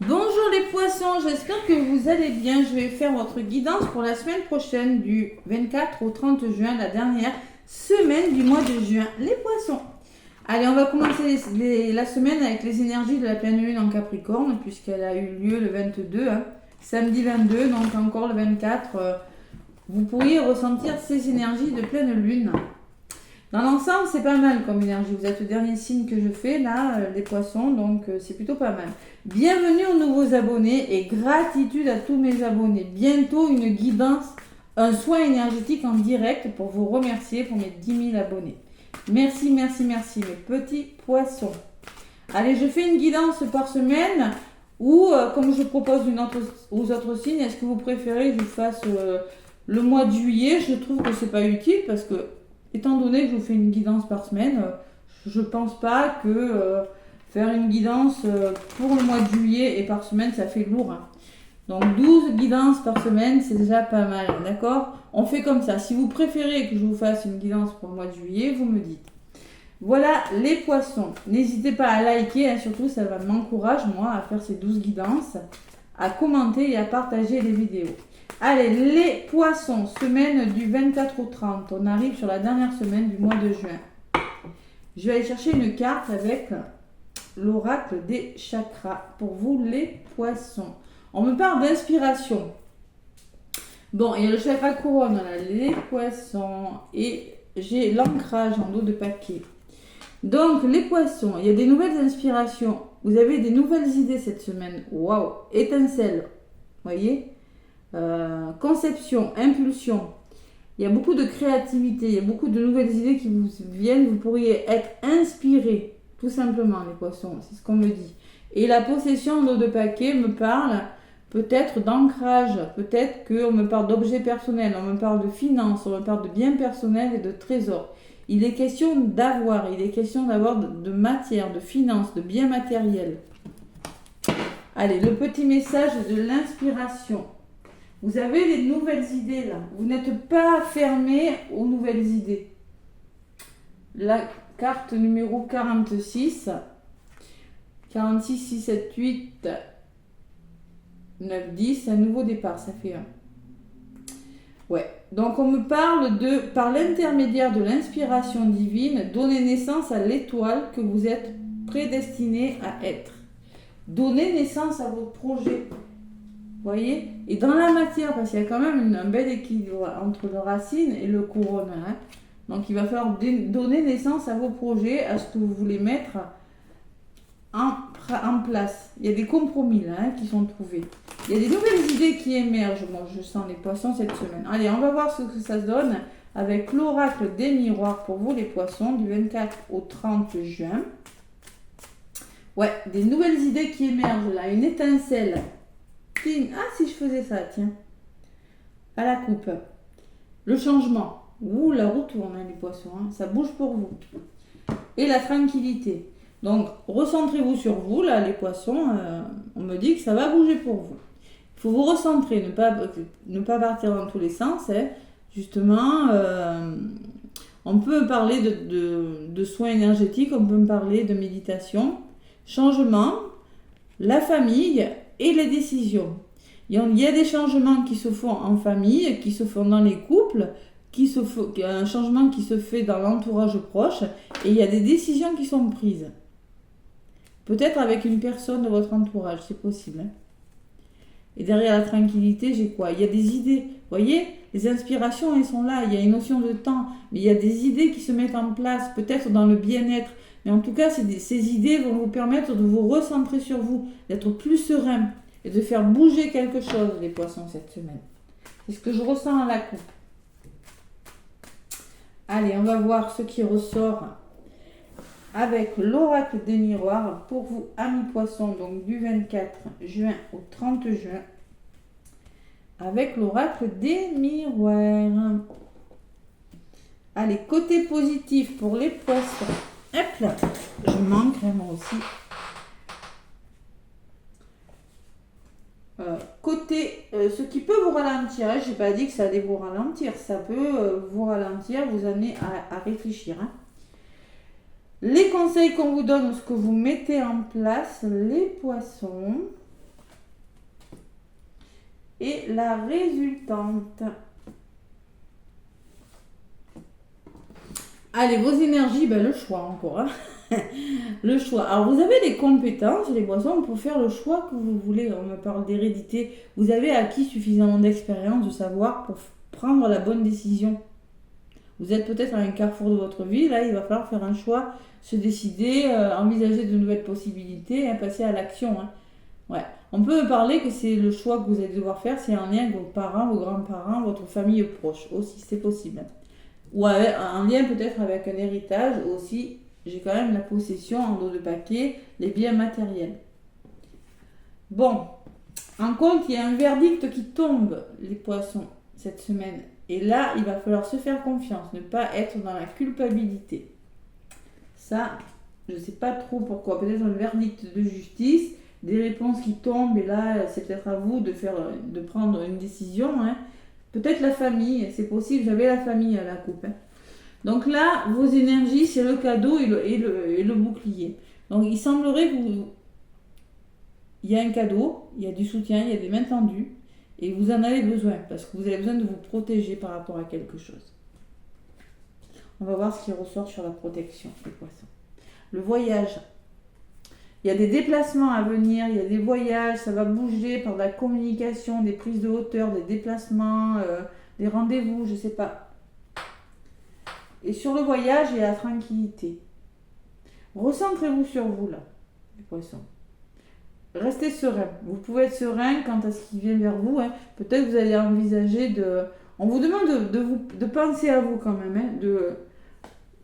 Bonjour les poissons, j'espère que vous allez bien. Je vais faire votre guidance pour la semaine prochaine du 24 au 30 juin, la dernière semaine du mois de juin. Les poissons. Allez, on va commencer la semaine avec les énergies de la pleine lune en Capricorne, puisqu'elle a eu lieu le 22, samedi 22, donc encore le 24. Vous pourriez ressentir ces énergies de pleine lune. Dans l'ensemble, c'est pas mal comme énergie. Vous êtes le dernier signe que je fais là, les poissons, donc c'est plutôt pas mal. Bienvenue aux nouveaux abonnés et gratitude à tous mes abonnés. Bientôt une guidance, un soin énergétique en direct pour vous remercier pour mes 10 000 abonnés. Merci, merci, merci mes petits poissons. Allez, je fais une guidance par semaine ou comme je propose aux autres signes, est-ce que vous préférez que je fasse le mois de juillet? Je trouve que c'est pas utile parce que étant donné que je vous fais une guidance par semaine, je pense pas que faire une guidance pour le mois de juillet et par semaine, ça fait lourd. Donc 12 guidances par semaine, c'est déjà pas mal, d'accord? On fait comme ça. Si vous préférez que je vous fasse une guidance pour le mois de juillet, vous me dites. Voilà les poissons. N'hésitez pas à liker, surtout ça m'encourage moi à faire ces 12 guidances, à commenter et à partager les vidéos. Allez, les poissons, semaine du 24 au 30. On arrive sur la dernière semaine du mois de juin. Je vais aller chercher une carte avec l'oracle des chakras. Pour vous, les poissons. On me parle d'inspiration. Bon, il y a le chakra couronne, là, les poissons. Et j'ai l'ancrage en dos de paquet. Donc, les poissons, il y a des nouvelles inspirations. Vous avez des nouvelles idées cette semaine. Waouh, étincelle. Voyez, conception, impulsion. Il y a beaucoup de créativité, il y a beaucoup de nouvelles idées qui vous viennent. Vous pourriez être inspiré, tout simplement, les poissons. C'est ce qu'on me dit. Et la possession d'eau de paquet me parle peut-être d'ancrage, peut-être qu'on me parle d'objets personnels, on me parle de finances, on me parle de biens personnels et de trésors. Il est question d'avoir, il est question d'avoir de matière, de finances, de biens matériels. Allez, le petit message de l'inspiration. Vous avez des nouvelles idées là. Vous n'êtes pas fermé aux nouvelles idées. La carte numéro 46. 46, 6, 7, 8, 9, 10. Un nouveau départ, ça fait 1. Ouais. Donc on me parle de, par l'intermédiaire de l'inspiration divine, donner naissance à l'étoile que vous êtes prédestiné à être. Donner naissance à vos projets. Voyez, et dans la matière, parce qu'il y a quand même un bel équilibre entre le racine et le couronne. Donc il va falloir donner naissance à vos projets, à ce que vous voulez mettre en place. Il y a des compromis là qui sont trouvés. Il y a des nouvelles idées qui émergent. Moi, je sens les poissons cette semaine. Allez, on va voir ce que ça donne avec l'oracle des miroirs pour vous les poissons du 24 au 30 juin. Ouais, des nouvelles idées qui émergent là, une étincelle. Ah, si je faisais ça, tiens. À la coupe. Le changement. Ouh, la roue tourne, les poissons. Ça bouge pour vous. Et la tranquillité. Donc, recentrez-vous sur vous, là, les poissons. On me dit que ça va bouger pour vous. Il faut vous recentrer, ne pas partir dans tous les sens. Justement, on peut parler de soins énergétiques, on peut me parler de méditation, changement, la famille et les décisions. Il y a des changements qui se font en famille, qui se font dans les couples, il y a un changement qui se fait dans l'entourage proche et il y a des décisions qui sont prises. Peut-être avec une personne de votre entourage, c'est possible. Et derrière la tranquillité, j'ai quoi? Il y a des idées. Vous voyez, les inspirations, elles sont là. Il y a une notion de temps. Mais il y a des idées qui se mettent en place, peut-être dans le bien-être. Mais en tout cas, ces idées vont vous permettre de vous recentrer sur vous, d'être plus serein et de faire bouger quelque chose, les poissons, cette semaine. C'est ce que je ressens à la coupe. Allez, on va voir ce qui ressort avec l'oracle des miroirs pour vous, amis poissons, donc du 24 juin au 30 juin, avec l'oracle des miroirs. Allez, côté positif pour les poissons. Hop là, je manque moi aussi. Côté, ce qui peut vous ralentir, je n'ai pas dit que ça allait vous ralentir, ça peut vous ralentir, vous amener à réfléchir. Les conseils qu'on vous donne, ce que vous mettez en place, les poissons. et la résultante. Allez, vos énergies, le choix encore. Hein. Le choix. Alors, vous avez les compétences, les poissons, pour faire le choix que vous voulez. On me parle d'hérédité. Vous avez acquis suffisamment d'expérience, de savoir pour prendre la bonne décision. Vous êtes peut-être à un carrefour de votre vie. Là, il va falloir faire un choix, se décider, envisager de nouvelles possibilités, passer à l'action. Hein. Ouais. On peut me parler que c'est le choix que vous allez devoir faire. C'est en lien avec vos parents, vos grands-parents, votre famille proche aussi. C'est possible. Ou en lien peut-être avec un héritage aussi. J'ai quand même la possession en dos de paquet, les biens matériels. Bon, en compte, il y a un verdict qui tombe, les poissons, cette semaine. Et là, il va falloir se faire confiance, ne pas être dans la culpabilité. Ça, je ne sais pas trop pourquoi. Peut-être un verdict de justice, des réponses qui tombent, et là, c'est peut-être à vous de prendre une décision. Hein. Peut-être la famille, c'est possible, j'avais la famille à la coupe. Hein. Donc là, vos énergies, c'est le cadeau et le bouclier. Donc il semblerait qu'il y a un cadeau, il y a du soutien, il y a des mains tendues, et vous en avez besoin, parce que vous avez besoin de vous protéger par rapport à quelque chose. On va voir ce qui ressort sur la protection des poissons. Le voyage. Il y a des déplacements à venir, il y a des voyages, ça va bouger par de la communication, des prises de hauteur, des déplacements, des rendez-vous, je ne sais pas. Et sur le voyage, il y a la tranquillité. Recentrez-vous sur vous, là, les poissons. Restez serein. Vous pouvez être serein quant à ce qui vient vers vous. Hein. Peut-être que vous allez envisager de... On vous demande de penser à vous quand même.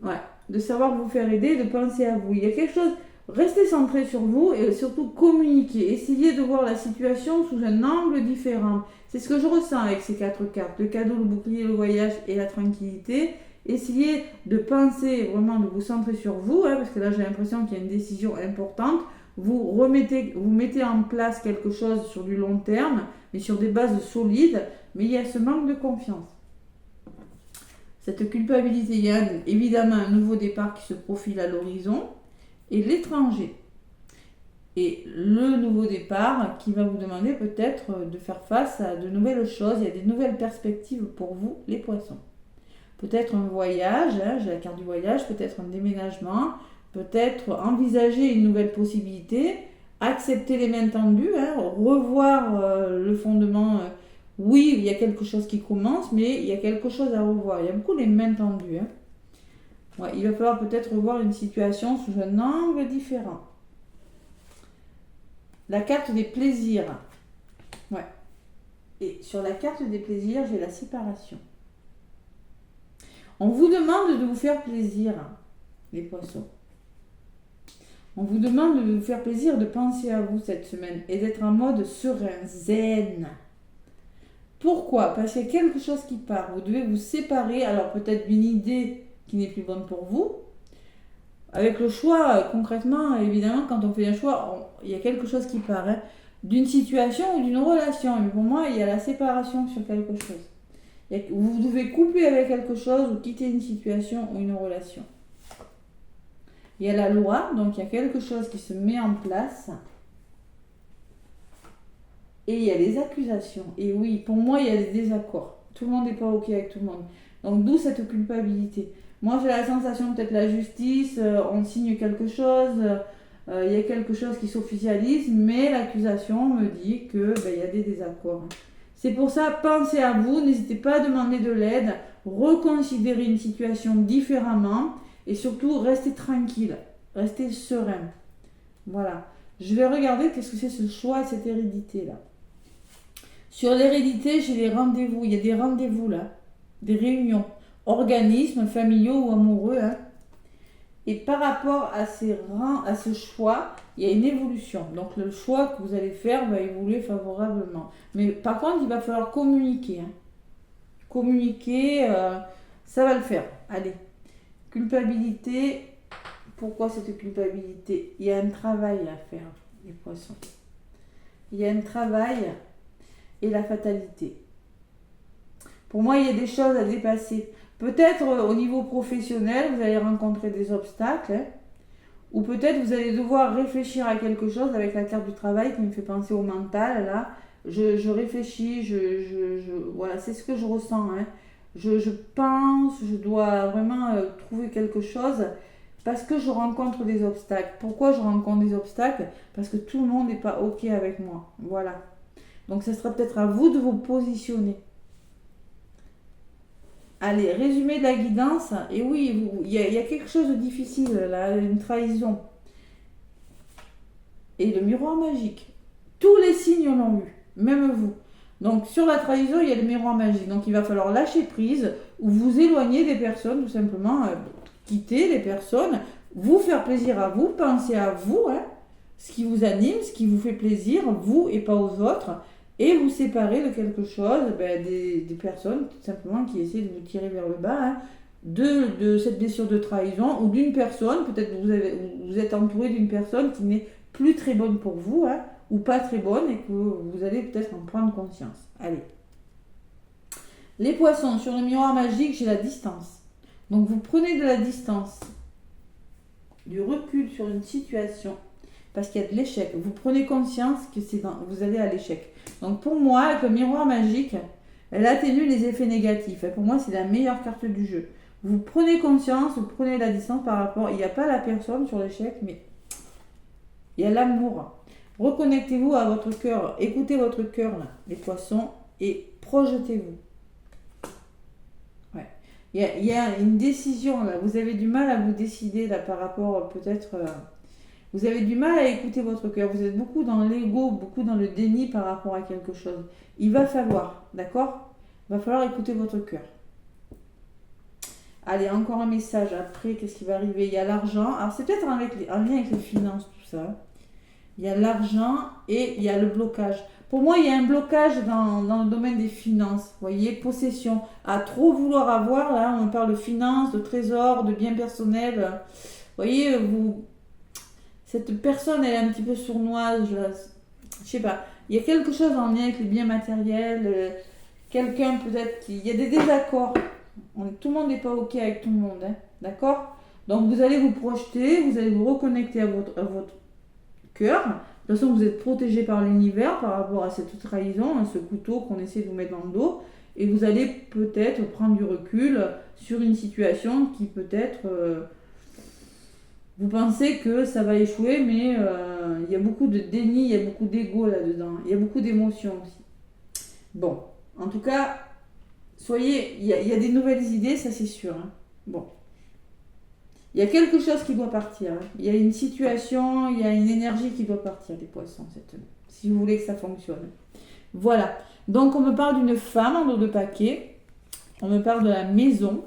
Hein, de savoir vous faire aider, de penser à vous. Il y a quelque chose... Restez centré sur vous et surtout communiquez. Essayez de voir la situation sous un angle différent. C'est ce que je ressens avec ces 4 cartes. Le cadeau, le bouclier, le voyage et la tranquillité. Essayez de penser vraiment, de vous centrer sur vous, hein, parce que là j'ai l'impression qu'il y a une décision importante. Vous mettez en place quelque chose sur du long terme, mais sur des bases solides, mais il y a ce manque de confiance. Cette culpabilité, il y a évidemment un nouveau départ qui se profile à l'horizon, et l'étranger. Et le nouveau départ qui va vous demander peut-être de faire face à de nouvelles choses, il y a des nouvelles perspectives pour vous, les poissons. Peut-être un voyage, hein, j'ai la carte du voyage, peut-être un déménagement, peut-être envisager une nouvelle possibilité, accepter les mains tendues, hein, revoir le fondement. Oui, il y a quelque chose qui commence, mais il y a quelque chose à revoir. Il y a beaucoup les mains tendues. Hein. Ouais, il va falloir peut-être revoir une situation sous un angle différent. La carte des plaisirs. Ouais. Et sur la carte des plaisirs, j'ai la séparation. On vous demande de vous faire plaisir, les poissons. On vous demande de vous faire plaisir, de penser à vous cette semaine et d'être en mode serein, zen. Pourquoi ? Parce qu'il y a quelque chose qui part. Vous devez vous séparer. Alors peut-être d'une idée qui n'est plus bonne pour vous. Avec le choix, concrètement, évidemment, quand on fait un choix, il y a quelque chose qui part. Hein, d'une situation ou d'une relation. Mais pour moi, il y a la séparation sur quelque chose. Vous devez couper avec quelque chose ou quitter une situation ou une relation. Il y a la loi, donc il y a quelque chose qui se met en place. Et il y a les accusations. Et oui, pour moi, il y a des désaccords. Tout le monde n'est pas OK avec tout le monde. Donc d'où cette culpabilité. Moi, j'ai la sensation, peut-être la justice, on signe quelque chose, il y a quelque chose qui s'officialise, mais l'accusation me dit que y a des désaccords. C'est pour ça, pensez à vous, n'hésitez pas à demander de l'aide, reconsidérez une situation différemment et surtout, restez tranquille, restez serein. Voilà. Je vais regarder qu'est-ce que c'est ce choix, cette hérédité-là. Sur l'hérédité, j'ai les rendez-vous. Il y a des rendez-vous là, des réunions, organismes familiaux ou amoureux. Hein. Et par rapport à ce choix, il y a une évolution. Donc le choix que vous allez faire va évoluer favorablement. Mais par contre, il va falloir communiquer. Hein. Communiquer, ça va le faire. Allez. Culpabilité. Pourquoi cette culpabilité ? Il y a un travail à faire, les poissons. Il y a un travail et la fatalité. Pour moi, il y a des choses à dépasser. Peut-être au niveau professionnel, vous allez rencontrer des obstacles. Hein, ou peut-être vous allez devoir réfléchir à quelque chose avec la carte du travail qui me fait penser au mental. Là, je réfléchis, voilà, c'est ce que je ressens. Hein. Je pense, je dois vraiment trouver quelque chose parce que je rencontre des obstacles. Pourquoi je rencontre des obstacles? Parce que tout le monde n'est pas OK avec moi. Voilà. Donc, ce sera peut-être à vous de vous positionner. Allez, résumé de la guidance. Et oui, il y a quelque chose de difficile là, une trahison. Et le miroir magique. Tous les signes l'ont eu, même vous. Donc sur la trahison, il y a le miroir magique. Donc il va falloir lâcher prise ou vous éloigner des personnes, tout simplement, quitter les personnes, vous faire plaisir à vous, penser à vous, hein, ce qui vous anime, ce qui vous fait plaisir, vous et pas aux autres, et vous séparer de quelque chose, des personnes, tout simplement, qui essaient de vous tirer vers le bas, hein, de cette blessure de trahison, ou d'une personne, peut-être que vous êtes entouré d'une personne qui n'est plus très bonne pour vous, hein, ou pas très bonne, et que vous allez peut-être en prendre conscience. Allez. Les poissons, sur le miroir magique, j'ai la distance. Donc vous prenez de la distance, du recul sur une situation, parce qu'il y a de l'échec. Vous prenez conscience que vous allez à l'échec. Donc pour moi, avec le miroir magique, elle atténue les effets négatifs. Et pour moi, c'est la meilleure carte du jeu. Vous prenez conscience, vous prenez la distance par rapport... Il n'y a pas la personne sur l'échec, mais il y a l'amour. Reconnectez-vous à votre cœur. Écoutez votre cœur, là, les poissons, et projetez-vous. Ouais. Il y a une décision, là. Vous avez du mal à vous décider, là, par rapport, peut-être... vous avez du mal à écouter votre cœur. Vous êtes beaucoup dans l'ego, beaucoup dans le déni par rapport à quelque chose. Il va falloir, d'accord? Il va falloir écouter votre cœur. Allez, encore un message. Après, qu'est-ce qui va arriver? Il y a l'argent. Alors, c'est peut-être en lien avec les finances, tout ça. Il y a l'argent et il y a le blocage. Pour moi, il y a un blocage dans le domaine des finances. Vous voyez, possession. À trop vouloir avoir, là, on parle de finances, de trésors, de biens personnels. Vous voyez, cette personne, elle est un petit peu sournoise. Je sais pas. Il y a quelque chose en lien avec les biens matériels. Quelqu'un, peut-être, il y a des désaccords. Tout le monde n'est pas OK avec tout le monde. Hein, d'accord? Donc, vous allez vous projeter, vous allez vous reconnecter à votre cœur. De toute façon, vous êtes protégé par l'univers par rapport à cette trahison, à ce couteau qu'on essaie de vous mettre dans le dos. Et vous allez peut-être prendre du recul sur une situation qui peut-être... vous pensez que ça va échouer, mais il y a beaucoup de déni, il y a beaucoup d'ego là-dedans. Il y a beaucoup d'émotions aussi. Bon, en tout cas, il y a des nouvelles idées, ça c'est sûr. Hein. Bon. Il y a quelque chose qui doit partir. Hein. Il y a une situation, il y a une énergie qui doit partir, les poissons, si vous voulez que ça fonctionne. Voilà. Donc, on me parle d'une femme en dos de paquet. On me parle de la maison.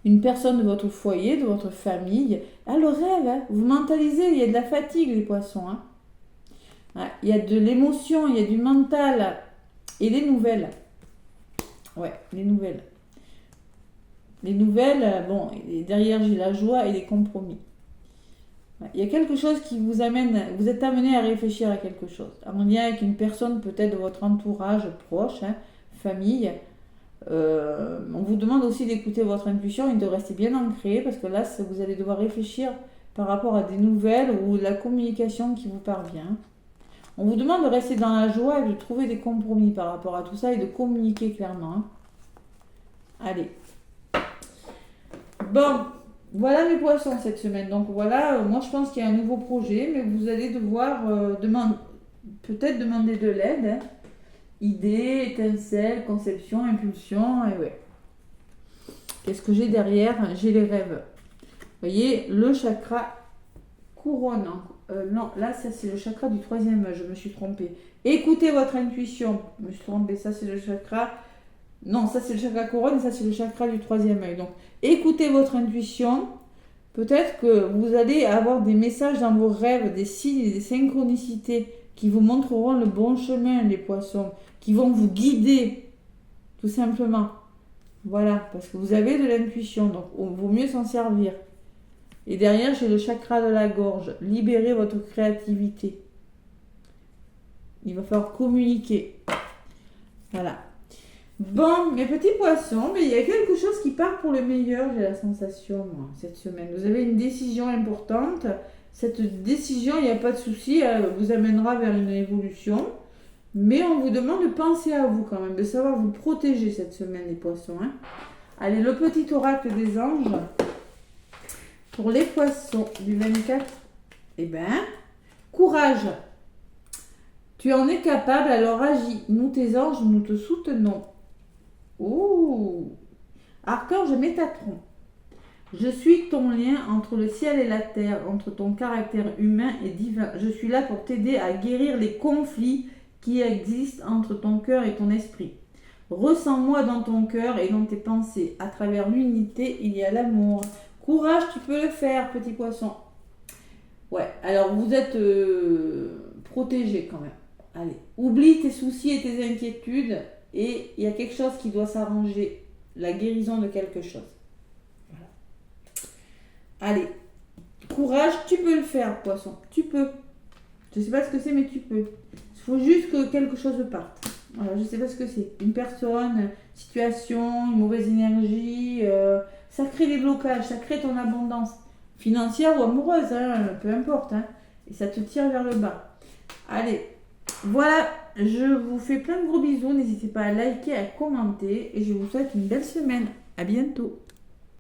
Une personne de votre foyer, de votre famille. Ah, le rêve, hein. Vous mentalisez, il y a de la fatigue, les poissons. Hein. Ouais, il y a de l'émotion, il y a du mental. Et les nouvelles. Ouais, les nouvelles. Les nouvelles, bon, derrière j'ai la joie et les compromis. Il y a quelque chose qui vous amène, vous êtes amené à réfléchir à quelque chose. En lien avec une personne peut-être de votre entourage proche, hein, famille. On vous demande aussi d'écouter votre intuition et de rester bien ancré parce que là, vous allez devoir réfléchir par rapport à des nouvelles ou la communication qui vous parvient. On vous demande de rester dans la joie et de trouver des compromis par rapport à tout ça et de communiquer clairement. Hein. Allez. Bon, voilà mes poissons cette semaine. Donc voilà, moi je pense qu'il y a un nouveau projet, mais vous allez devoir peut-être demander de l'aide. Hein. Idées, étincelles, conception, impulsion, et ouais. Qu'est-ce que j'ai derrière? J'ai les rêves. Vous voyez, le chakra couronne. Non, là, ça c'est le chakra du 3e œil, je me suis trompée. Écoutez votre intuition. Je me suis trompée, ça c'est le chakra... Non, ça c'est le chakra couronne et ça c'est le chakra du 3e œil. Donc, écoutez votre intuition. Peut-être que vous allez avoir des messages dans vos rêves, des signes et des synchronicités qui vous montreront le bon chemin, les poissons, qui vont vous guider, tout simplement. Voilà, parce que vous avez de l'intuition, donc il vaut mieux s'en servir. Et derrière, j'ai le chakra de la gorge. Libérez votre créativité. Il va falloir communiquer. Voilà. Bon, mes petits poissons, mais il y a quelque chose qui part pour le meilleur, j'ai la sensation, moi, cette semaine. Vous avez une décision importante. Cette décision, il n'y a pas de souci, elle vous amènera vers une évolution. Mais on vous demande de penser à vous quand même, de savoir vous protéger cette semaine, les poissons. Hein. Allez, le petit oracle des anges. Pour les poissons du 24, eh bien, courage. Tu en es capable, alors agis. Nous, tes anges, nous te soutenons. Ouh. Archange Métatron. Je suis ton lien entre le ciel et la terre, entre ton caractère humain et divin. Je suis là pour t'aider à guérir les conflits qui existent entre ton cœur et ton esprit. Ressens-moi dans ton cœur et dans tes pensées. À travers l'unité, il y a l'amour. Courage, tu peux le faire, petit poisson. Ouais, alors vous êtes protégé quand même. Allez, oublie tes soucis et tes inquiétudes et il y a quelque chose qui doit s'arranger. La guérison de quelque chose. Voilà. Allez, courage, tu peux le faire, poisson. Tu peux. Je ne sais pas ce que c'est, mais tu peux. Il faut juste que quelque chose parte. Voilà, je ne sais pas ce que c'est. Une personne, situation, une mauvaise énergie. Ça crée des blocages, ça crée ton abondance. Financière ou amoureuse, hein, peu importe. Hein, et ça te tire vers le bas. Allez, voilà. Je vous fais plein de gros bisous. N'hésitez pas à liker, à commenter. Et je vous souhaite une belle semaine. À bientôt.